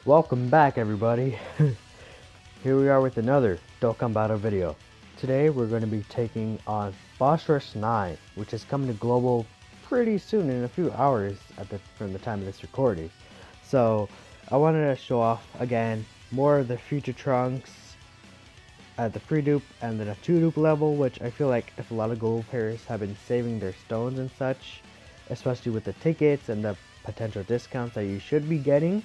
Welcome back, everybody. Here we are with another Dokkan battle video. Today we're going to be taking on Boss Rush 9, which is coming to global pretty soon, in a few hours from the time of this recording. So I wanted to show off again more of the future Trunks at the free dupe and then a 2 dupe level, which I feel like if a lot of global players have been saving their stones and such, especially with the tickets and the potential discounts that you should be getting,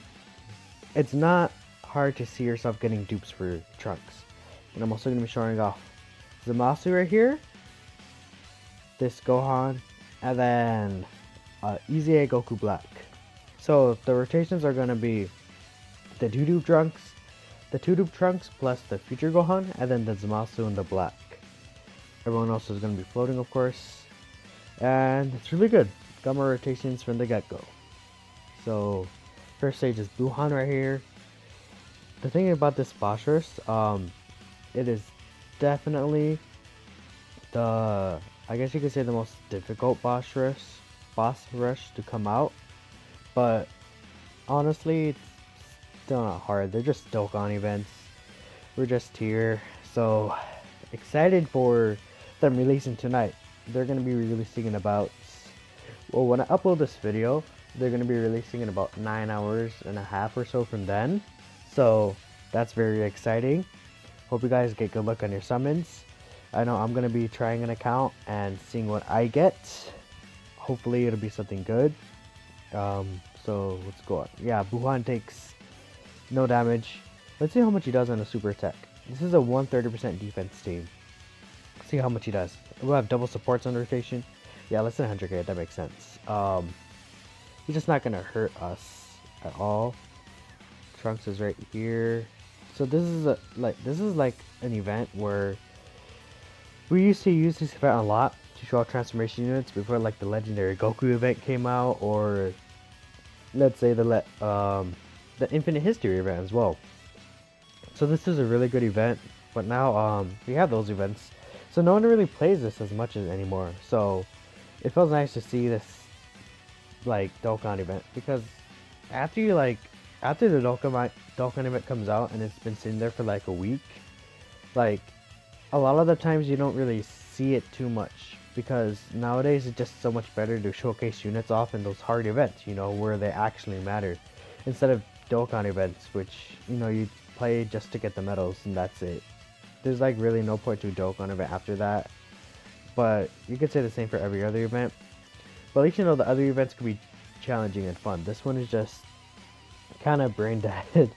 it's not hard to see yourself getting dupes for Trunks. And I'm also going to be showing off Zamasu right here, this Gohan, and then Easy A Goku Black. So the rotations are going to be the 2 dupe Trunks, the 2 dupe Trunks plus the future Gohan, and then the Zamasu and the Black. Everyone else is going to be floating, of course, and it's really good. Got more rotations from the get-go. So first stage is Buhan right here. The thing about this boss rush, it is definitely I guess you could say the most difficult boss rush to come out. But honestly, it's still not hard. They're just Dokkan events. We're just here, so excited for them releasing tonight. They're gonna be releasing in about, well, when I upload this video, they're going to be releasing in about 9 hours and a half or so from then. So that's very exciting. Hope you guys get good luck on your summons. I know I'm going to be trying an account and seeing what I get. Hopefully it'll be something good. So let's go on. Yeah, Buhan takes no damage. Let's see how much he does on a super attack. This is a 130% defense team. Let's see how much he does. We'll have double supports on rotation. Yeah, less than 100k, that makes sense. He's just not gonna hurt us at all. Trunks is right here. So this is like an event where we used to use this event a lot to show off transformation units before like the legendary Goku event came out, or let's say the Infinite History event as well. So this is a really good event, but now we have those events, so no one really plays this as much anymore. So it feels nice to see this like Dokkan event, because after the Dokkan event comes out and it's been sitting there for like a week, like a lot of the times you don't really see it too much, because nowadays it's just so much better to showcase units off in those hard events, you know, where they actually matter, instead of Dokkan events, which, you know, you play just to get the medals and that's it. There's like really no point to a Dokkan event after that. But you could say the same for every other event. But at least you know the other events could be challenging and fun. This one is just kind of brain dead.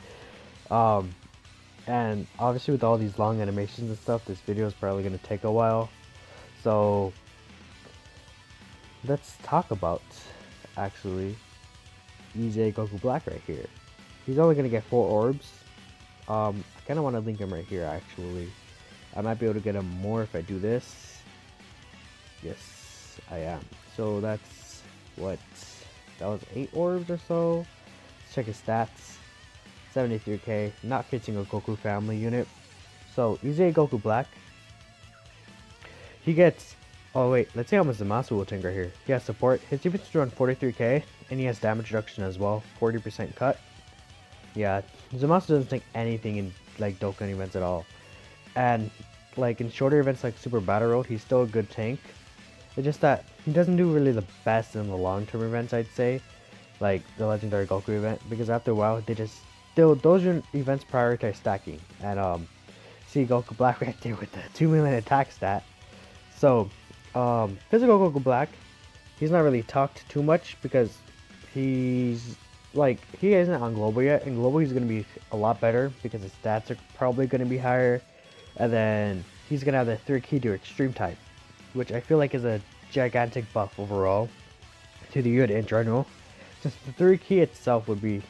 And obviously with all these long animations and stuff, this video is probably going to take a while. So let's talk about actually Easy Goku Black right here. He's only going to get 4 orbs. I kind of want to link him right here actually. I might be able to get him more if I do this. Yes, I am. So that's what, that was 8 orbs or so. Let's check his stats. 73k, not fitting a Goku family unit. So Easy Goku Black, he gets, oh wait, let's see how much Zamasu will tank right here. He has support, his defense is around 43k, and he has damage reduction as well, 40% cut. Yeah, Zamasu doesn't take anything in like Dokkan events at all. And like in shorter events like Super Battle Road, he's still a good tank. It's just that he doesn't do really the best in the long-term events, I'd say, like the legendary Goku event, because after a while those events prioritize stacking. And see Goku Black right there with the 2 million attack stat. So physical Goku Black, he's not really talked too much because he's like, he isn't on global yet. In global he's gonna be a lot better because his stats are probably gonna be higher, and then he's gonna have the 3 key to extreme type, which I feel like is a gigantic buff overall to the unit in general. Just the 3 key itself would be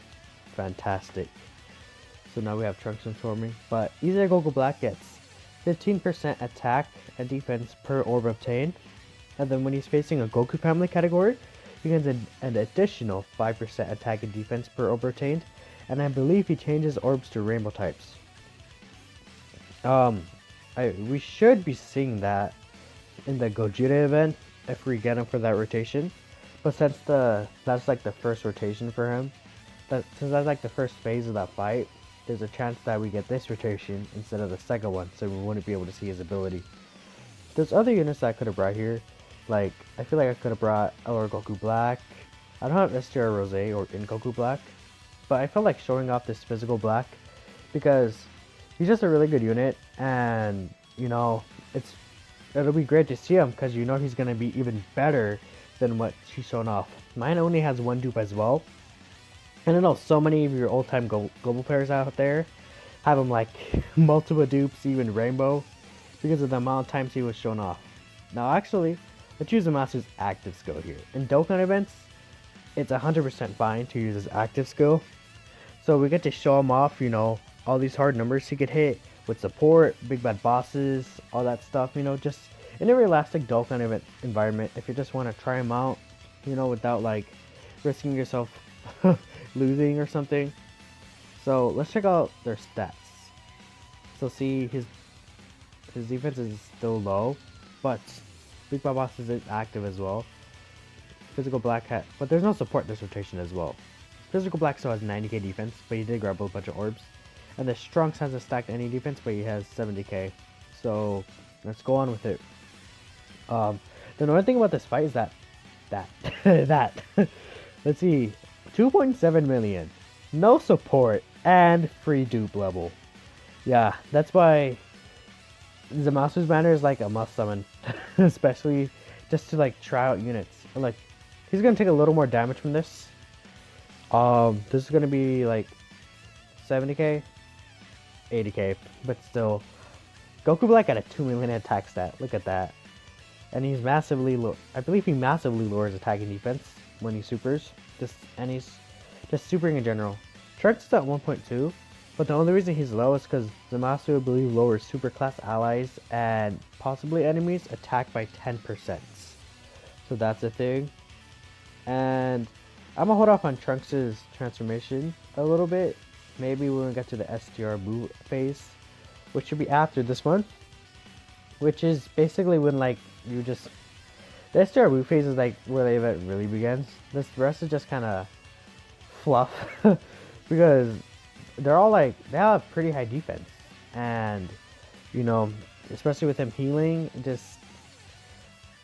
fantastic. So now we have Trunks transforming, but Easy Goku Black gets 15% attack and defense per orb obtained, and then when he's facing a Goku family category, he gets an additional 5% attack and defense per orb obtained, and I believe he changes orbs to rainbow types. We should be seeing that in the Gogeta event if we get him for that rotation, but since that's like the first rotation for him, since that's like the first phase of that fight, there's a chance that we get this rotation instead of the second one, so we wouldn't be able to see his ability. There's other units that I could have brought here. Like, I feel like I could have brought Elor Goku Black. I don't have STR Rose or In Goku Black, but I felt like showing off this physical black because he's just a really good unit, and you know, it'll be great to see him because you know he's gonna be even better than what she's shown off. Mine only has one dupe as well, and I know so many of your old-time global players out there have him like multiple dupes, even Rainbow, because of the amount of times he was shown off. Now actually, let's use the Master's active skill here. In Dokkan events, it's 100% fine to use his active skill. So we get to show him off, you know, all these hard numbers he could hit with support, big bad bosses, all that stuff, you know, just in a realistic Dokkan event environment. If you just want to try him out, you know, without like risking yourself losing or something. So let's check out their stats. So see, his defense is still low, but Big Bad Boss is active as well. Physical Black hat, but there's no support this rotation as well. Physical Black still has 90k defense, but he did grab a bunch of orbs. And the Strunks hasn't stacked any defense, but he has 70k. So let's go on with it. The annoying thing about this fight is that let's see, 2.7 million, no support, and free dupe level. Yeah, that's why Zamasu's banner is like a must summon, especially just to like try out units. Like, he's gonna take a little more damage from this. This is gonna be like 70k, 80k, but still, Goku Black got a 2 million attack stat. Look at that, and he's massively low. I believe he massively lowers attack and defense when he supers. And he's just supering in general. Trunks is at 1.2. But the only reason he's low is because Zamasu, I believe, lowers super class allies and possibly enemies attack by 10%. So that's a thing. And I'm gonna hold off on Trunks' transformation a little bit. Maybe when we get to the STR move phase, which should be after this one. Which is basically when like you just, the STR move phase is like where the event really begins. The rest is just kind of fluff because they're all like, they have pretty high defense, and you know, especially with him healing, just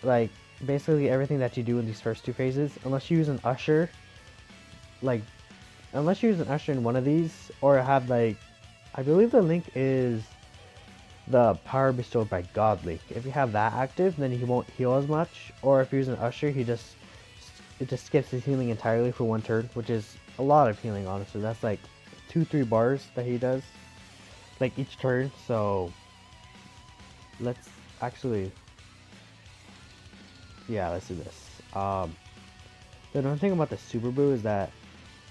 like basically everything that you do in these first two phases, unless you use an usher, like unless you use an usher in one of these, or have like, I believe the link is the power bestowed by God link. If you have that active, then he won't heal as much, or if you use an usher, it just skips his healing entirely for one turn, which is a lot of healing, honestly. That's like 2-3 bars that he does like each turn. So let's actually, yeah, let's do this. The another thing about the Super Boo is that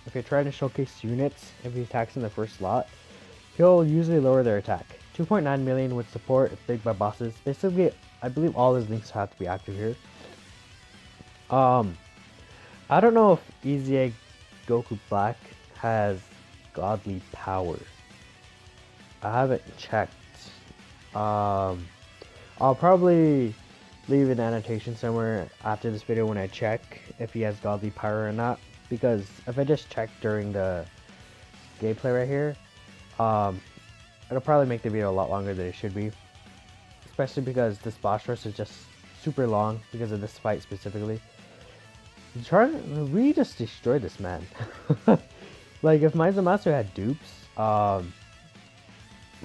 if you're trying to showcase units, if he attacks in the first slot, he'll usually lower their attack. 2.9 million with support, big by bosses. Basically, I believe all his links have to be active here. I don't know if Easy Egg Goku Black has godly power. I haven't checked. I'll probably leave an annotation somewhere after this video when I check if he has godly power or not, because if I just check during the gameplay right here, it'll probably make the video a lot longer than it should be, especially because this boss rush is just super long because of this fight specifically. We just destroyed this man. Like, if my Zamasu had dupes,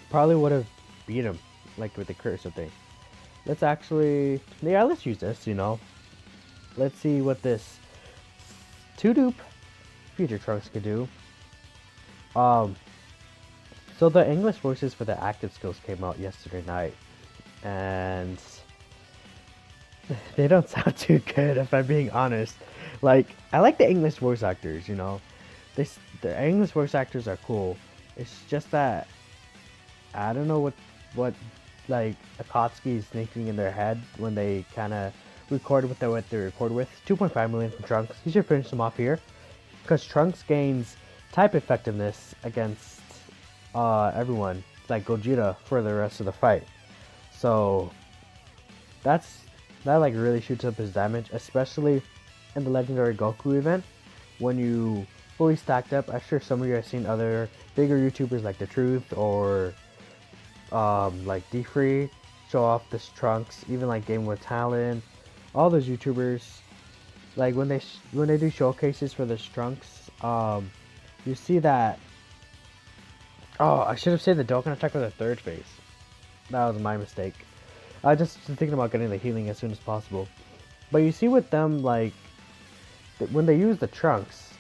probably would have beat him, like with the crit or something. Let's actually, yeah, let's use this, you know. Let's see what this 2-dupe future Trunks could do. So the English voices for the active skills came out yesterday night, and they don't sound too good, if I'm being honest. Like, I like the English voice actors, you know. The English voice actors are cool. It's just that I don't know what like Akatsuki is thinking in their head when they kind of record with what they record with. 2.5 million from Trunks. He should finish them off here, because Trunks gains type effectiveness against everyone, like Gogeta, for the rest of the fight. So that like really shoots up his damage, especially in the legendary Goku event when you fully stacked up. I'm sure some of you have seen other bigger YouTubers like The Truth or like D-Free show off this Trunks, even like Game with Talent. All those YouTubers, like when they do showcases for this Trunks, you see that. Oh, I should have said the Dokkan attack with a third phase. That was my mistake. I just was thinking about getting the healing as soon as possible. But you see with them, like, when they use the Trunks,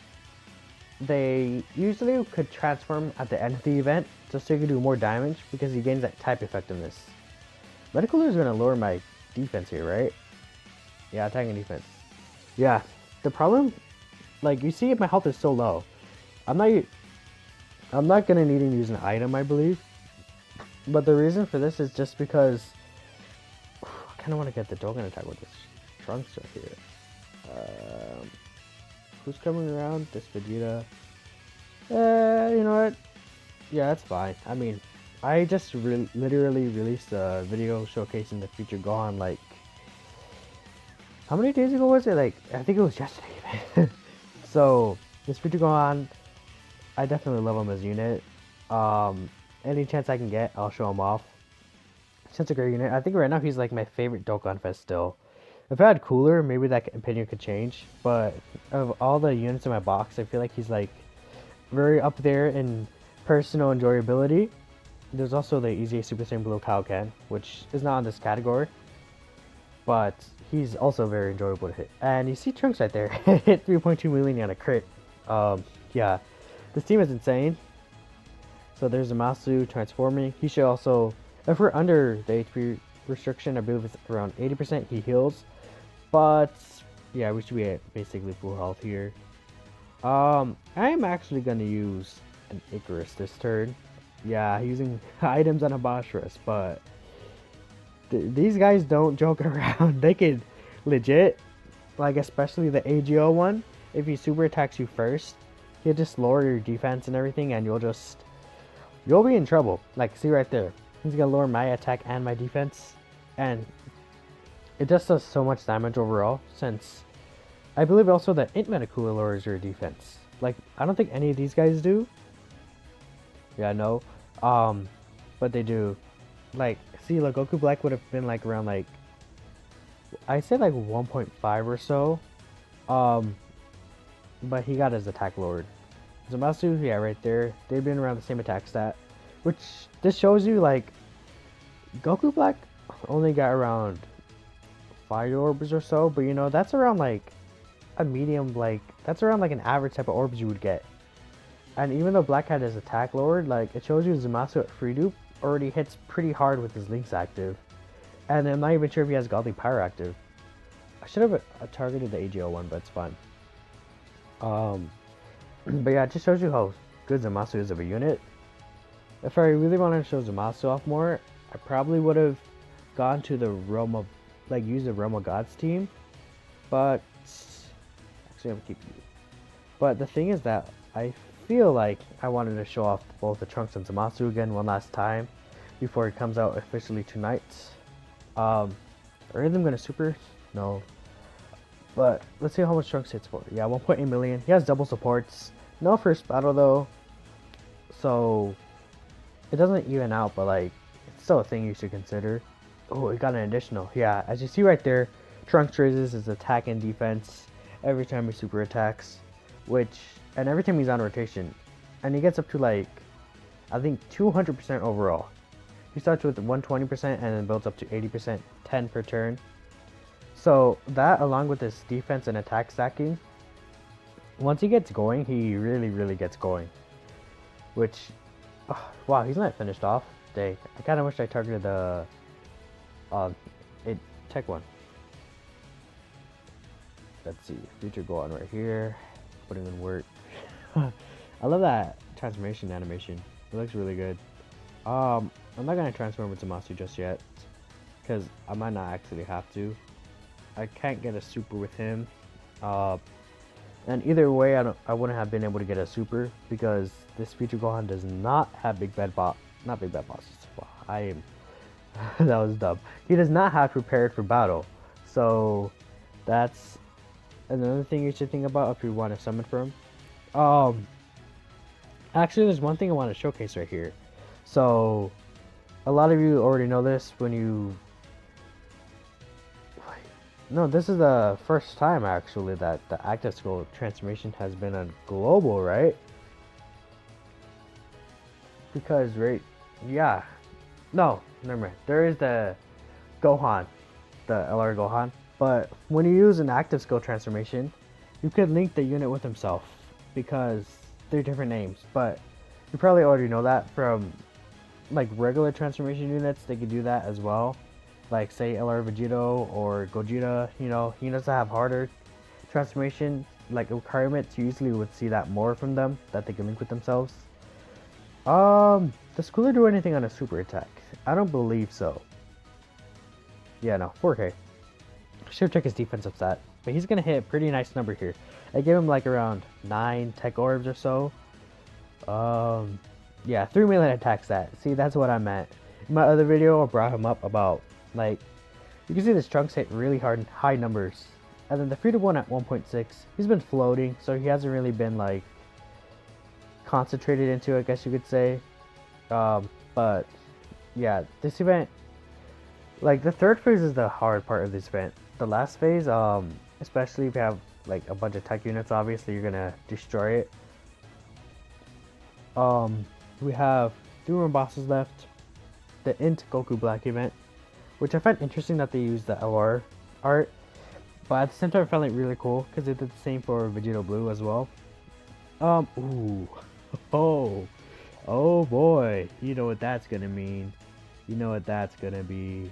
they usually could transform at the end of the event just so you can do more damage because he gains that type effectiveness. Medical is going to lower my defense here, right? Yeah, attack and defense. Yeah, the problem, like, you see my health is so low. I'm not going to need to use an item, I believe. But the reason for this is just because I kind of want to get the Dokkan attack with this Trunks right here. Who's coming around? This Vegeta. You know what? Yeah, that's fine. I mean, I just literally released a video showcasing the future Gohan, like, how many days ago was it? Like, I think it was yesterday. So, this future Gohan, I definitely love him as a unit. Any chance I can get, I'll show him off. Such a great unit. I think right now he's like my favorite Dokkan Fest still. If I had Cooler, maybe that opinion could change. But of all the units in my box, I feel like he's like very up there in personal enjoyability. There's also the Easy Super Saiyan Blue Kaioken, which is not on this category. But he's also very enjoyable to hit. And you see Trunks right there. Hit 3.2 million on a crit. Yeah. This team is insane. So there's Zamasu transforming. He should also, if we're under the HP restriction, I believe it's around 80%, he heals. But yeah, we should be at basically full health here. I'm actually gonna use an Icarus this turn. Yeah, using items on a Boschrus, but these guys don't joke around. They could legit, like especially the AGO one, if he super attacks you first, he'll just lower your defense and everything, and you'll be in trouble. Like, see right there, he's gonna lower my attack and my defense, and it just does so much damage overall. Since I believe also that Int Metacooler lowers your defense. Like, I don't think any of these guys do. Yeah, no. But they do. Like, see, like Goku Black would have been like around like, I said like 1.5 or so. But he got his attack lowered. Zamasu, yeah, right there. They've been around the same attack stat, which this shows you like Goku Black only got around 5 orbs or so, but you know that's around like a medium, like that's around like an average type of orbs you would get. And even though Black had his attack lowered, like it shows you Zamasu at free dupe already hits pretty hard with his links active, and I'm not even sure if he has Godly Power active. I should have targeted the AGL one, but it's fine. But yeah, it just shows you how good Zamasu is of a unit. If I really wanted to show Zamasu off more, I probably would have gone to the Realm of, like, use the Realm of Gods team. But actually, I'm gonna keep you. But the thing is that I feel like I wanted to show off both the Trunks and Zamasu again one last time before it comes out officially tonight. Are any of them gonna super? No. But let's see how much Trunks hits for. Yeah, 1.8 million. He has double supports. No first battle though, so it doesn't even out, but like it's still a thing you should consider. Oh, he got an additional. Yeah, as you see right there, Trunks raises his attack and defense every time he super attacks, and every time he's on rotation, and he gets up to like I think 200% overall. He starts with 120% and then builds up to 80%, 10 per turn. So that, along with his defense and attack stacking, once he gets going, he really gets going. Which, wow, he's not finished off. Dang, I kind of wish I targeted the tech one. Let's see, future Gohan right here, putting in work. I love that transformation animation. It looks really good. I'm not gonna transform into Zamasu just yet, because I might not actually have to. I can't get a super with him. And either way, I wouldn't have been able to get a super because this future Gohan does not have not big bad bosses. Wow, that was dumb. He does not have prepared for battle. So that's another thing you should think about if you want to summon for him. Um, Actually, there's one thing I want to showcase right here. So, a lot of you already know this when you... No, this is the first time actually that the active scroll transformation has been on global, right? Because, right, yeah. No, never mind. There is the Gohan, the LR Gohan. But when you use an active skill transformation, you could link the unit with himself because they're different names. But you probably already know that from like regular transformation units. They could do that as well. Like say LR Vegito or Gogeta, you know, units that have harder transformation like requirements. You usually would see that more from them that they can link with themselves. Does Cooler do anything on a super attack? I don't believe so. Yeah, no, 4K. Should check his defensive stat, but he's gonna hit a pretty nice number here. I gave him like around 9 tech orbs or so. Yeah, 3 million attack stat. See, that's what I meant. In my other video, I brought him up about like you can see this Trunks hit really hard, high numbers, and then the Freedom one at 1.6. He's been floating, so he hasn't really been like concentrated into it, I guess you could say. But yeah, this event, like the third phase is the hard part of this event. The last phase, especially if you have like a bunch of tech units, obviously you're gonna destroy it. We have 3 more bosses left. The Int Goku Black event, which I find interesting that they used the LR art, but at the same time I found it really cool because they did the same for Vegito Blue as well. Ooh, oh boy, you know what that's gonna mean. You know what that's gonna be.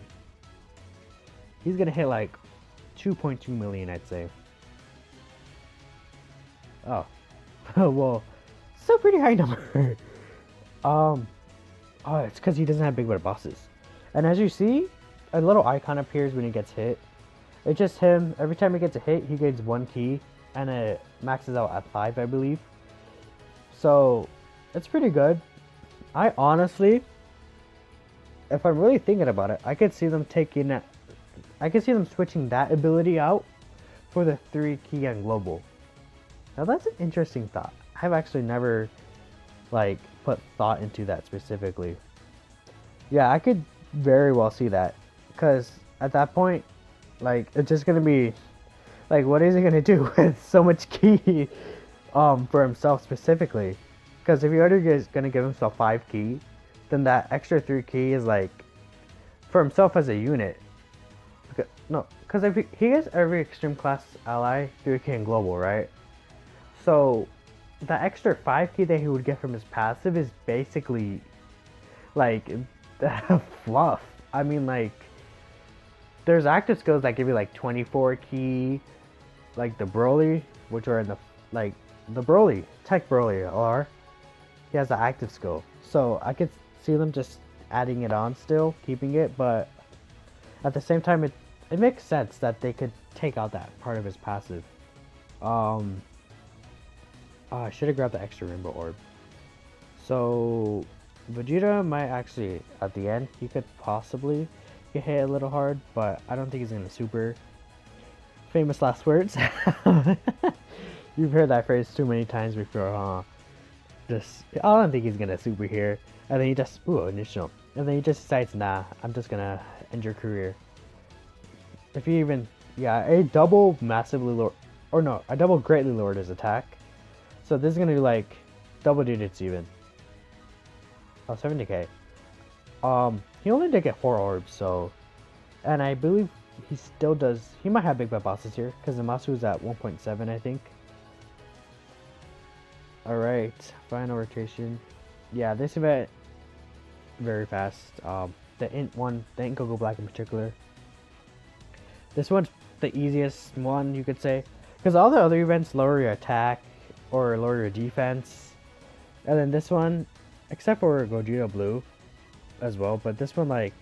He's gonna hit like 2.2 million, I'd say. Oh, well, still pretty high number. Oh, it's because he doesn't have big bad bosses. And as you see, a little icon appears when he gets hit. It's just him. Every time he gets a hit, he gains 1 key, and it maxes out at 5, I believe. So it's pretty good. I honestly, if I'm really thinking about it, I could see them taking that. I could see them switching that ability out for the 3 key on global. Now that's an interesting thought. I've actually never like put thought into that specifically. Yeah, I could very well see that, because at that point, like, it's just gonna be like, what is he gonna do with so much key for himself specifically? Because if he already is gonna give himself 5 key, then that extra 3 key is like for himself as a unit. No, because if he has every extreme class ally 3k in global, right? So the extra 5 key that he would get from his passive is basically like fluff. I mean, like, there's active skills that give you like 24 key, like the Broly, which are in the like the Broly, Tech Broly LR. He has the active skill, so I could see them just adding it on still, keeping it, but at the same time, it makes sense that they could take out that part of his passive. I should have grabbed the extra rainbow orb. So Vegeta might actually, at the end, he could possibly get hit a little hard, but I don't think he's gonna super. Famous last words. You've heard that phrase too many times before, huh? I don't think he's gonna super here. And then he just, initial. And then he just decides, nah, I'm just gonna end your career. If he even, yeah, a double massively lower, or no, a double greatly lowered his attack. So this is gonna do like double digits even. Oh, 70k. He only did get 4 orbs, so, and I believe he still does. He might have big bad bosses here because the Masu is at 1.7, I think. All right, final rotation. Yeah, this event very fast. The Int one, the Int Goku Black in particular. This one's the easiest one, you could say, because all the other events lower your attack or lower your defense, and then this one, except for Gogeta Blue as well, but this one, like,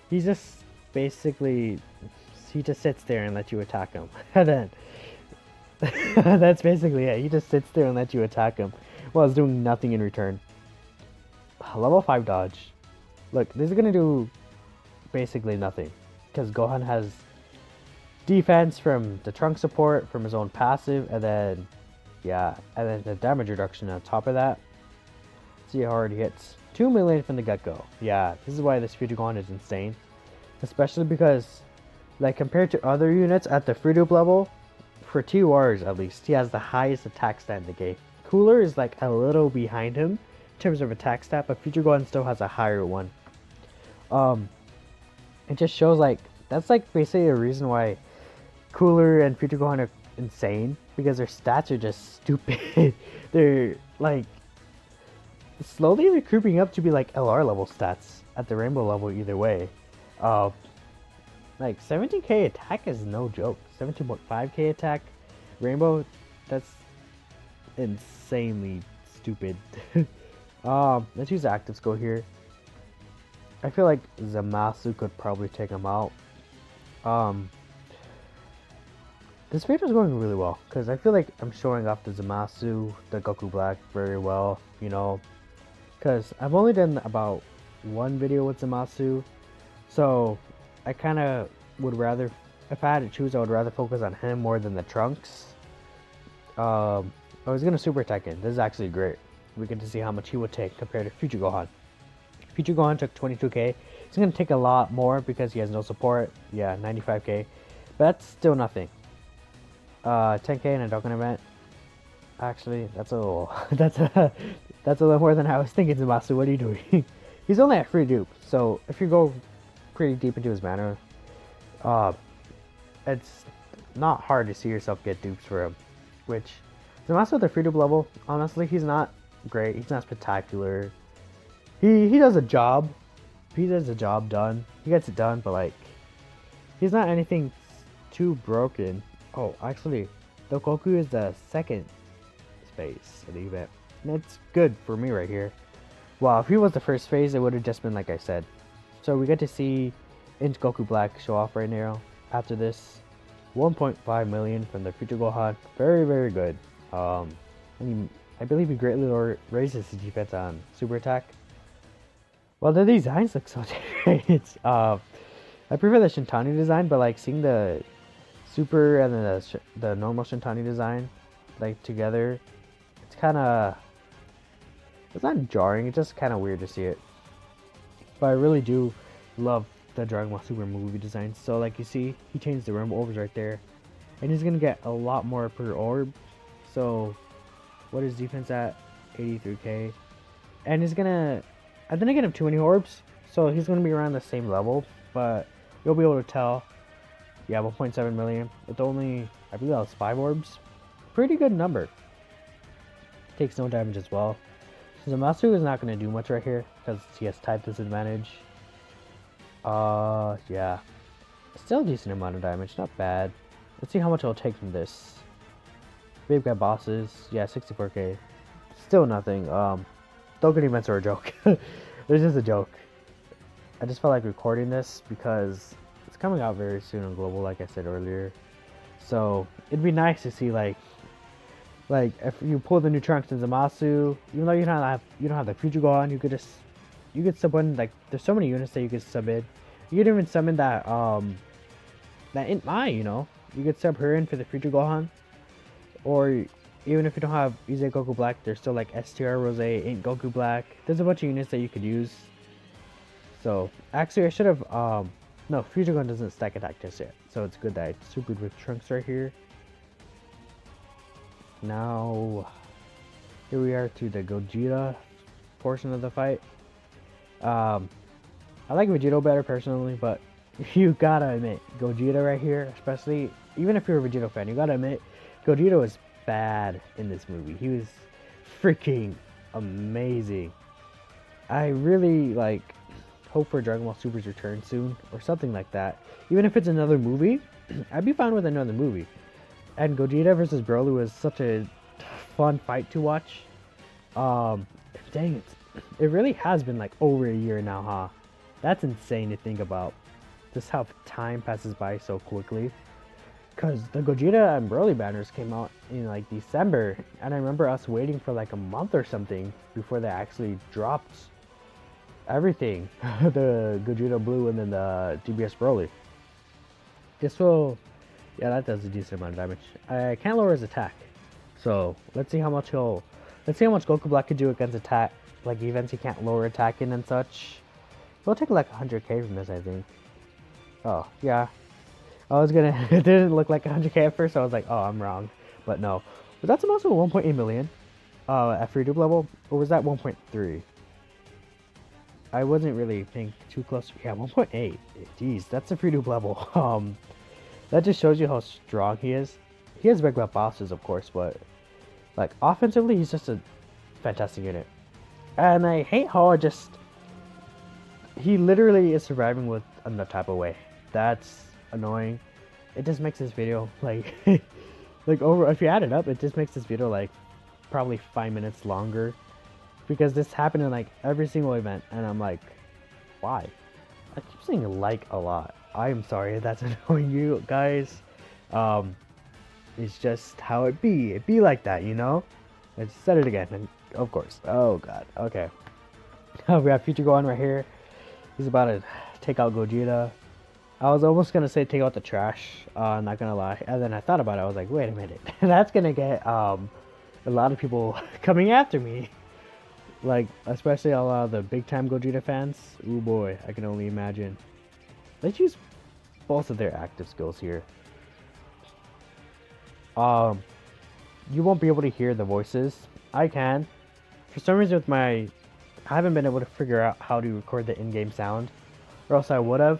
he just basically, he just sits there and lets you attack him. And then that's basically it. He just sits there and lets you attack him while he's doing nothing in return. Level 5 dodge. Look, this is gonna do basically nothing because Gohan has defense from the Trunk support, from his own passive, and then Yeah, and then the damage reduction on top of that. See how hard he hits. 2 million from the get-go. Yeah, this is why this Future Gohan is insane. Especially because, like, compared to other units at the Fruit level, for TORs at least, he has the highest attack stat in the game. Cooler is like a little behind him in terms of attack stat, but Future Gohan still has a higher one. It just shows like that's like basically a reason why Cooler and Future Gohan are insane, because their stats are just stupid. They're like slowly they're creeping up to be like LR level stats at the Rainbow level either way. Like 17k attack is no joke. 17.5k attack Rainbow, that's insanely stupid. Let's use the active skill here. I feel like Zamasu could probably take him out. This video is going really well because I feel like I'm showing off the Zamasu, the Goku Black very well, you know, because I've only done about one video with Zamasu, so I kind of would rather, if I had to choose, I would rather focus on him more than the Trunks. I was gonna super attack him. This is actually great. We get to see how much he would take compared to Future Gohan. Future Gohan took 22k. He's gonna take a lot more because he has no support. Yeah, 95k, but that's still nothing. 10k in a Dokkan event. Actually, that's a little, that's a little more than I was thinking. Zamasu, what are you doing? He's only at free dupe, so if you go pretty deep into his mana, it's not hard to see yourself get dupes for him. Which Zamasu at the free dupe level, honestly, he's not great. He's not spectacular. He does a job. He does the job done. He gets it done, but like, he's not anything too broken. Oh, actually, the Goku is the second phase of the event. And it's good for me right here. Well, if he was the first phase, it would have just been like I said. So we get to see Inch Goku Black show off right now. After this, 1.5 million from the Future Gohan. Very, very good. I mean, I believe he greatly raises his defense on super attack. Well, the designs look so different. I prefer the Shintani design, but like seeing the super and then the normal Shintani design like together, it's kind of, it's not jarring, it's just kind of weird to see it. But I really do love the Dragon Ball Super movie design. So like you see, he changed the Rainbow orbs right there, and he's gonna get a lot more per orb. So what is defense at? 83k, and he's gonna, I didn't get him too many orbs, so he's gonna be around the same level, but you'll be able to tell. Yeah, 1.7 million with only, I believe that was 5 orbs. Pretty good number. Takes no damage as well. Zamasu is not going to do much right here because he has type disadvantage. Yeah. Still a decent amount of damage, not bad. Let's see how much it'll take from this. Big guy bosses, yeah, 64k. Still nothing. Dokkan events are a joke. They're just a joke. I just felt like recording this because it's coming out very soon on global, like I said earlier. So it'd be nice to see like if you pull the new Trunks in Zamasu, even though you don't have the Future Gohan, you could sub in, like there's so many units that you could sub in. You could even summon that Int Mai, you know. You could sub her in for the Future Gohan. Or even if you don't have Ize Goku Black, there's still like STR Rose, Int Goku Black. There's a bunch of units that you could use. So actually I should have no, Future Gohan doesn't stack attack just yet, so it's good that I supered with Trunks right here. Now, here we are to the Gogeta portion of the fight. I like Vegito better personally, but you gotta admit, Gogeta right here, especially, even if you're a Vegito fan, you gotta admit, Gogeta was bad in this movie. He was freaking amazing. I really, like, hope for Dragon Ball Super's return soon, or something like that. Even if it's another movie, I'd be fine with another movie. And Gogeta versus Broly was such a fun fight to watch. Dang it. It really has been like over a year now, huh? That's insane to think about. Just how time passes by so quickly. Because the Gogeta and Broly banners came out in like December, and I remember us waiting for like a month or something before they actually dropped everything. The Gogeta Blue and then the GBS Broly. This will, yeah, that does a decent amount of damage. I can't lower his attack, So let's see how much Goku Black could do against attack, like events he can't lower attack in and such. He'll take like 100k from this, I think. Oh yeah, I was gonna. It didn't look like 100k at first, so I was like, oh, I'm wrong, but no. But that's also 1.8 million. At free dupe level, or was that 1.3? I wasn't really paying too close. Yeah, 1.8. Jeez, that's a free dupe level. That just shows you how strong he is. He has big bosses, of course, but like offensively, he's just a fantastic unit. And I hate how he literally is surviving with in the type of way. That's annoying. It just makes this video like like over. If you add it up, it just makes this video like probably 5 minutes longer, because this happened in like every single event, and I'm like, why? I keep saying like a lot. I'm sorry if that's annoying you guys. It's just how it be. It be like that, you know? I just said it again, and of course. Oh god. Okay. We have Future Gohan right here. He's about to take out Gogeta. I was almost gonna say take out the trash. Not gonna lie. And then I thought about it. I was like, wait a minute. That's gonna get a lot of people coming after me. Like, especially a lot of the big time Gogeta fans. Ooh boy, I can only imagine. Let's use both of their active skills here. You won't be able to hear the voices. I can. For some reason with I haven't been able to figure out how to record the in-game sound, or else I would have.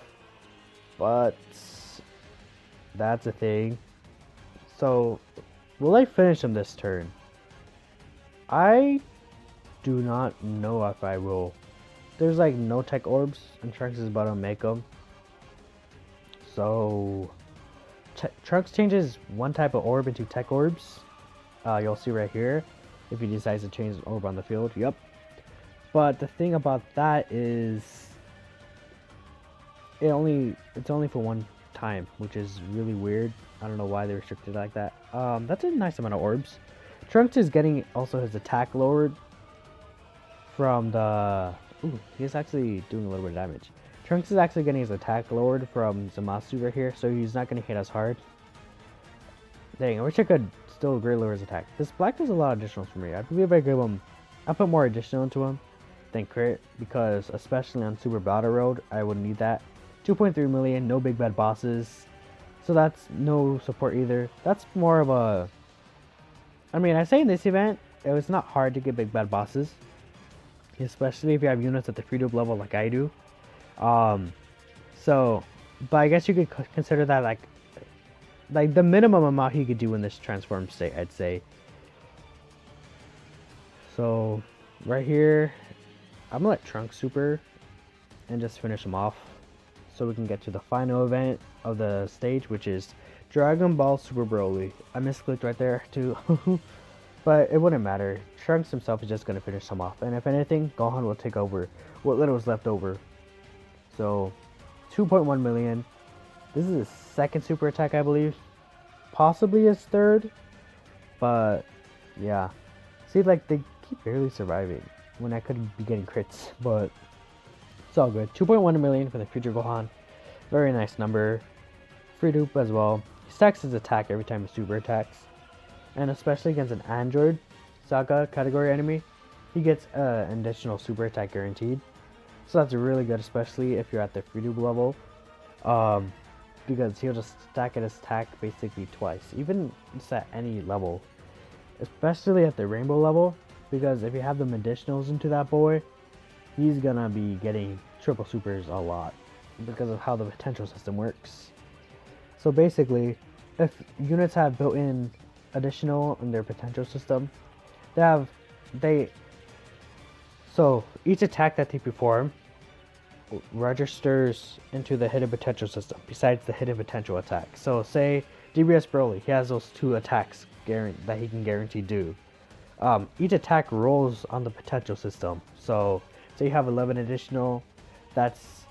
But that's a thing. So, will I finish him this turn? I do not know if I will. There's like no tech orbs, and Trunks is about to make them. So, Trunks changes one type of orb into tech orbs. You'll see right here if he decides to change an orb on the field. Yep. But the thing about that is it's only for one time, which is really weird. I don't know why they restricted it like that. That's a nice amount of orbs. Trunks is getting also his attack lowered from the... Ooh, he's actually doing a little bit of damage. Trunks is actually getting his attack lowered from Zamasu right here, so he's not going to hit as hard. Dang, I wish I could still greatly lower his attack. This Black does a lot of additionals for me. I believe I give him... I put more additional into him than crit, because especially on Super Battle Road, I would need that. 2.3 million, no big bad bosses. So that's no support either. That's more of a... I mean, I say in this event, it was not hard to get big bad bosses. Especially if you have units at the free dupe level like I do. So, but I guess you could consider that like the minimum amount he could do in this transform state, I'd say. So, right here, I'm gonna let Trunks super and just finish him off, so we can get to the final event of the stage, which is Dragon Ball Super Broly. I misclicked right there too. But it wouldn't matter. Trunks himself is just going to finish him off. And if anything, Gohan will take over what little is left over. So, 2.1 million. This is his second super attack, I believe. Possibly his third. But, yeah. See, like, they keep barely surviving when I could be getting crits. But, it's all good. 2.1 million for the Future Gohan. Very nice number. Free dupe as well. He stacks his attack every time he super attacks. And especially against an Android Saga category enemy, he gets an additional super attack guaranteed. So that's really good, especially if you're at the free dupe level. Because he'll just stack his attack basically twice, even just at any level. Especially at the rainbow level, because if you have the medicinals into that boy, he's gonna be getting triple supers a lot, because of how the potential system works. So basically, if units have built-in additional in their potential system, so each attack that they perform registers into the hidden potential system besides the hidden potential attack. So say DBS Broly, he has those two attacks that he can guarantee do. Each attack rolls on the potential system. So say you have 11 additional, that's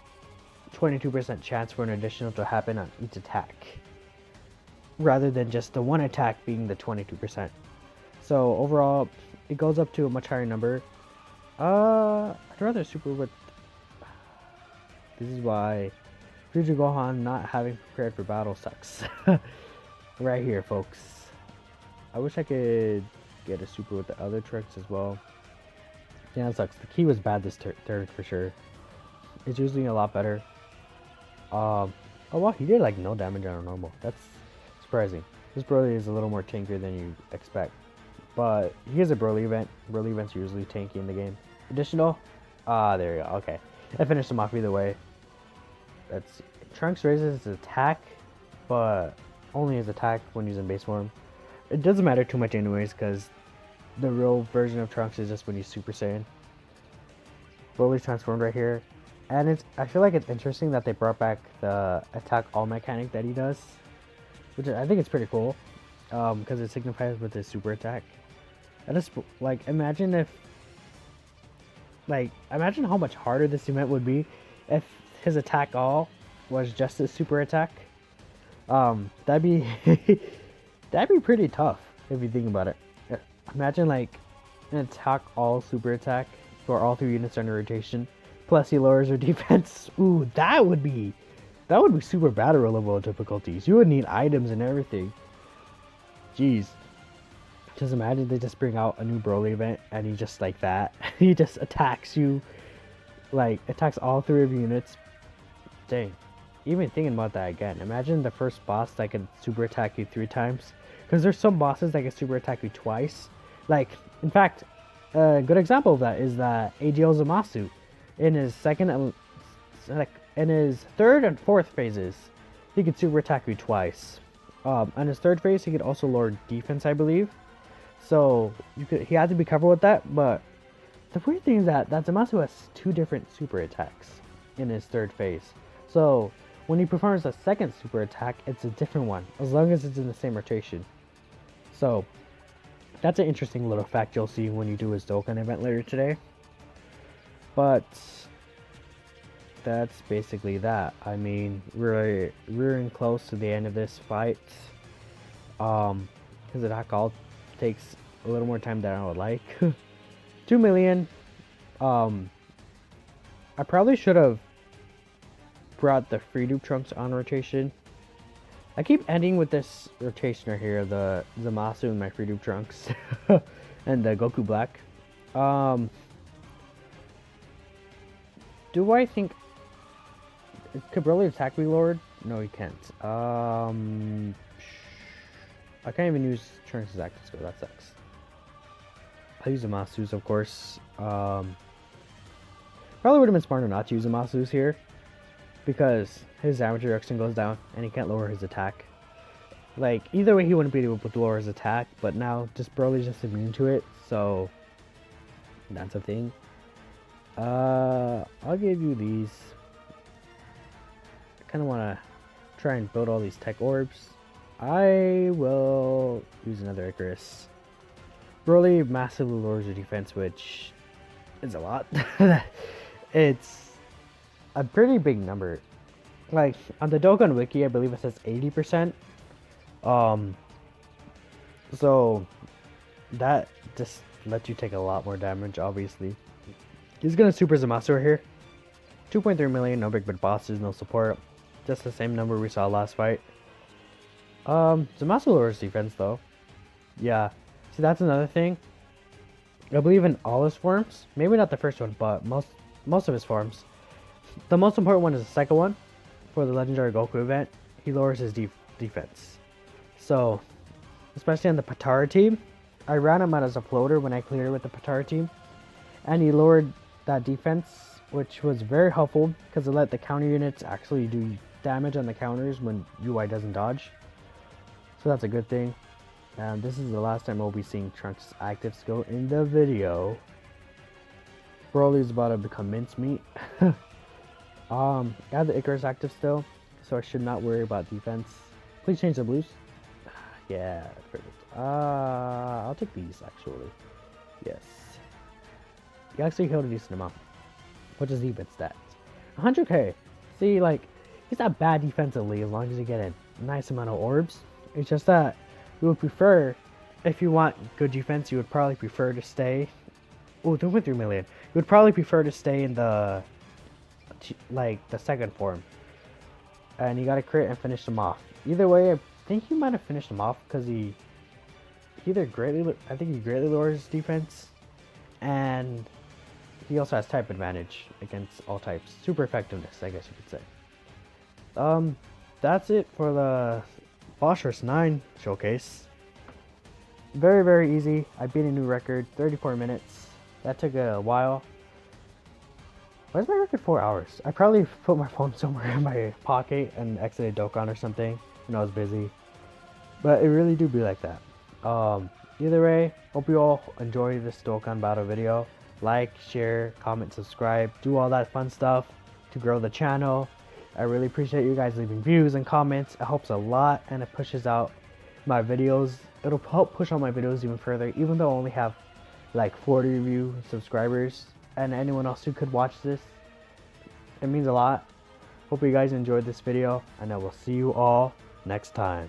22% chance for an additional to happen on each attack, rather than just the one attack being the 22%. So overall, it goes up to a much higher number. I'd rather super with... This is why Future Gohan not having prepared for battle sucks. Right here, folks. I wish I could get a super with the other tricks as well. Yeah, that sucks. The key was bad this turn for sure. It's usually a lot better. Oh wow, he did like no damage on a normal. That's surprising. This Broly is a little more tankier than you expect. But he is a Broly event. Broly events are usually tanky in the game. Additional? Ah, there you go. Okay. I finished him off either way. That's Trunks raises his attack, but only his attack when using base form. It doesn't matter too much anyways, because the real version of Trunks is just when he's Super Saiyan. Broly's transformed right here. And I feel like it's interesting that they brought back the attack all mechanic that he does, which I think it's pretty cool, because it signifies with his super attack. I just like imagine how much harder this event would be if his attack all was just his super attack. That'd be that'd be pretty tough if you think about it. Imagine like an attack all super attack for all 3 units under rotation. Plus he lowers your defense. Ooh, that would be super battle level difficulties. You would need items and everything. Jeez. Just imagine they just bring out a new Broly event and he just like that. He just attacks you. Like, attacks all 3 of your units. Dang. Even thinking about that again. Imagine the first boss that can super attack you 3 times. Because there's some bosses that can super attack you twice. Like, in fact, a good example of that is that AGL Zamasu. In his in his 3rd and 4th phases, he could super attack you twice. On his 3rd phase, he could also lower defense, I believe. So he had to be careful with that. But the weird thing is that Zamasu has 2 different super attacks in his 3rd phase. So when he performs a 2nd super attack, it's a different one, as long as it's in the same rotation. So that's an interesting little fact you'll see when you do his Dokkan event later today. But that's basically that. I mean, we're in close to the end of this fight. His attack all takes a little more time than I would like. 2 million. I probably should have brought the free dupe trunks on rotation. I keep ending with this rotation right here, the Zamasu and my free dupe trunks, and the Goku Black. Do I think could Broly attack be lowered? No, he can't. I can't even use Trunks' active skill. That sucks. I'll use the Zamasus, of course. Probably would have been smarter not to use the Zamasus here, because his damage reduction goes down and he can't lower his attack. Like, either way he wouldn't be able to lower his attack, but now just Broly's just immune to it, so that's a thing. I'll give you these. I kind of want to try and build all these tech orbs. I will use another Icarus. Broly massively lowers your defense, which is a lot. It's a pretty big number. Like, on the Dokkan Wiki, I believe it says 80%. So that just lets you take a lot more damage, obviously. He's gonna super Zamasu here. 2.3 million, no big bosses, no support. Just the same number we saw last fight. Zamasu lowers defense though. Yeah. See, that's another thing. I believe in all his forms. Maybe not the first one, but most of his forms. The most important one is the second one. For the Legendary Goku event, he lowers his defense. So, especially on the Patara team, I ran him out as a floater when I cleared with the Patara team. And he lowered that defense, which was very helpful because it let the counter units actually do damage on the counters when UI doesn't dodge. So that's a good thing. And this is the last time we'll be seeing Trunks' active skill in the video. Broly's about to become mincemeat. I have the Icarus active still, so I should not worry about defense. Please change the blues. Yeah, perfect. I'll take these actually. Yes. You actually healed a decent amount. What does defense stats? 100k. See, like, he's not bad defensively as long as you get a nice amount of orbs. It's just that you would prefer, if you want good defense, you would probably prefer to stay. Oh, 2.3 million. You would probably prefer to stay in the, like, the second form. And you gotta crit and finish them off. Either way, I think he might have finished him off because he I think he greatly lowers his defense, and he also has type advantage against all types. Super effectiveness, I guess you could say. That's it for the Phosphorus 9 showcase. Very, very easy. I beat a new record, 34 minutes. That took a while. Why is my record 4 hours? I probably put my phone somewhere in my pocket and exited Dokkan or something when I was busy. But it really do be like that. Either way, hope you all enjoy this Dokkan battle video. Like, share, comment, subscribe, do all that fun stuff to grow the channel. I really appreciate you guys leaving views and comments. It helps a lot and it pushes out my videos. It'll help push out my videos even further, even though I only have like 40 of you subscribers and anyone else who could watch this. It means a lot. Hope you guys enjoyed this video, and I will see you all next time.